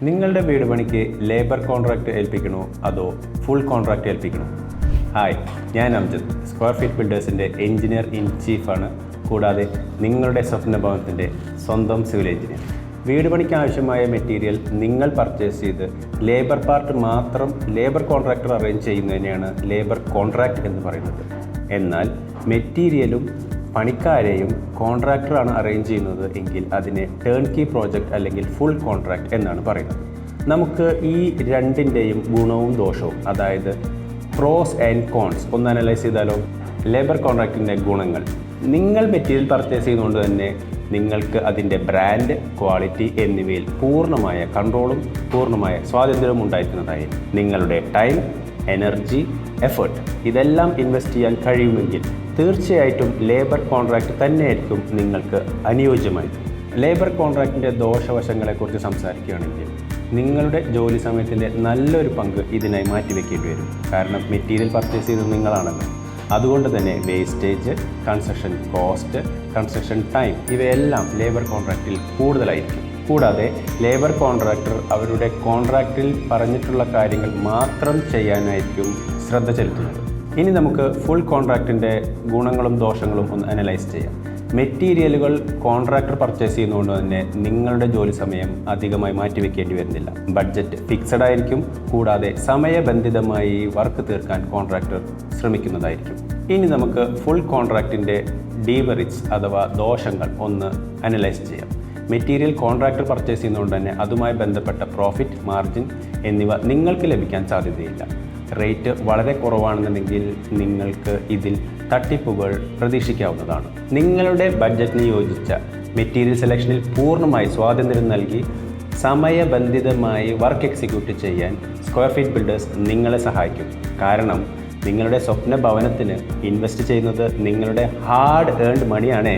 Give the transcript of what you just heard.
നിങ്ങളുടെ വീട് പണിക്ക് ലേബർ കോൺട്രാക്റ്റ് ഏൽപ്പിക്കണോ അതോ ഫുൾ കോൺട്രാക്റ്റ് ഏൽപ്പിക്കണോ? ഹായ്, ഞാൻ അംജദ്, സ്ക്വയർ ഫീറ്റ് ബിൽഡേഴ്സിൻ്റെ എഞ്ചിനീയർ ഇൻ ചീഫാണ്. കൂടാതെ നിങ്ങളുടെ സ്വപ്ന ഭവനത്തിൻ്റെ സ്വന്തം സിവിൽ എഞ്ചിനീയർ. വീട് പണിക്ക് ആവശ്യമായ മെറ്റീരിയൽ നിങ്ങൾ പർച്ചേസ് ചെയ്ത് ലേബർ പാർട്ട് മാത്രം ലേബർ കോൺട്രാക്ടർ അറേഞ്ച് ചെയ്യുന്നതിനെയാണ് ലേബർ കോൺട്രാക്റ്റ് എന്ന് പറയുന്നത്. എന്നാൽ മെറ്റീരിയലും പണിക്കാരെയും കോൺട്രാക്ടറാണ് അറേഞ്ച് ചെയ്യുന്നത് എങ്കിൽ അതിനെ ടേൺ കീ പ്രോജക്റ്റ് അല്ലെങ്കിൽ ഫുൾ കോൺട്രാക്റ്റ് എന്നാണ് പറയുന്നത്. നമുക്ക് ഈ രണ്ടിൻ്റെയും ഗുണവും ദോഷവും, അതായത് പ്രോസ് ആൻഡ് കോൺസ് ഒന്ന് അനലൈസ് ചെയ്താലോ? ലേബർ കോൺട്രാക്റ്റിൻ്റെ ഗുണങ്ങൾ: നിങ്ങൾ മെറ്റീരിയൽ പർച്ചേസ് ചെയ്യുന്നതുകൊണ്ട് തന്നെ നിങ്ങൾക്ക് അതിൻ്റെ ബ്രാൻഡ്, ക്വാളിറ്റി എന്നിവയിൽ പൂർണ്ണമായ കൺട്രോളും പൂർണ്ണമായ സ്വാതന്ത്ര്യവും ഉണ്ടായിരിക്കുന്നതായി. നിങ്ങളുടെ ടൈം, എനർജി, എഫേർട്ട് ഇതെല്ലാം ഇൻവെസ്റ്റ് ചെയ്യാൻ കഴിയുമെങ്കിൽ തീർച്ചയായിട്ടും ലേബർ കോൺട്രാക്റ്റ് തന്നെയായിരിക്കും നിങ്ങൾക്ക് അനുയോജ്യമായത്. ലേബർ കോൺട്രാക്റ്റിൻ്റെ ദോഷവശങ്ങളെക്കുറിച്ച് സംസാരിക്കുകയാണെങ്കിൽ, നിങ്ങളുടെ ജോലി സമയത്തിൻ്റെ നല്ലൊരു പങ്ക് ഇതിനായി മാറ്റിവെക്കേണ്ടി വരും. കാരണം മെറ്റീരിയൽ പർച്ചേസ് ചെയ്തത് നിങ്ങളാണല്ലോ. അതുകൊണ്ട് തന്നെ wastage, construction cost, construction time ഇവയെല്ലാം ലേബർ കോൺട്രാക്റ്റിൽ കൂടുതലായിരിക്കും. കൂടാതെ ലേബർ കോൺട്രാക്ടർ അവരുടെ കോൺട്രാക്റ്റിൽ പറഞ്ഞിട്ടുള്ള കാര്യങ്ങൾ മാത്രം ചെയ്യാനായിരിക്കും ശ്രദ്ധ ചെലുത്തുന്നത്. ഇനി നമുക്ക് ഫുൾ കോൺട്രാക്റ്റിൻ്റെ ഗുണങ്ങളും ദോഷങ്ങളും ഒന്ന് അനലൈസ് ചെയ്യാം. മെറ്റീരിയലുകൾ കോൺട്രാക്ടർ പർച്ചേസ് ചെയ്യുന്നതുകൊണ്ട് തന്നെ നിങ്ങളുടെ ജോലി സമയം അധികമായി മാറ്റിവെക്കേണ്ടി വരുന്നില്ല. ബഡ്ജറ്റ് ഫിക്സഡ് ആയിരിക്കും. കൂടാതെ സമയബന്ധിതമായി വർക്ക് തീർക്കാൻ കോൺട്രാക്ടർ ശ്രമിക്കുന്നതായിരിക്കും. ഇനി നമുക്ക് ഫുൾ കോൺട്രാക്റ്റിൻ്റെ ഡീമെറിറ്റ്സ് അഥവാ ദോഷങ്ങൾ ഒന്ന് അനലൈസ് ചെയ്യാം. മെറ്റീരിയൽ കോൺട്രാക്ടർ പർച്ചേസ് ചെയ്യുന്നതുകൊണ്ട് തന്നെ അതുമായി ബന്ധപ്പെട്ട പ്രോഫിറ്റ്, മാർജിൻ എന്നിവ നിങ്ങൾക്ക് ലഭിക്കാൻ സാധ്യതയില്ല. റേറ്റ് വളരെ കുറവാണെന്നുണ്ടെങ്കിൽ നിങ്ങൾക്ക് ഇതിൽ തട്ടിപ്പുകൾ പ്രതീക്ഷിക്കാവുന്നതാണ്. നിങ്ങളുടെ ബഡ്ജറ്റിന് യോജിച്ച മെറ്റീരിയൽ സെലക്ഷനിൽ പൂർണ്ണമായി സ്വാതന്ത്ര്യം നൽകി സമയബന്ധിതമായി വർക്ക് എക്സിക്യൂട്ട് ചെയ്യാൻ സ്ക്വയർ ഫീറ്റ് ബിൽഡേഴ്സ് നിങ്ങളെ സഹായിക്കും. കാരണം നിങ്ങളുടെ സ്വപ്ന ഭവനത്തിന് ഇൻവെസ്റ്റ് ചെയ്യുന്നത് നിങ്ങളുടെ ഹാർഡ് ഏൺഡ് മണിയാണേ.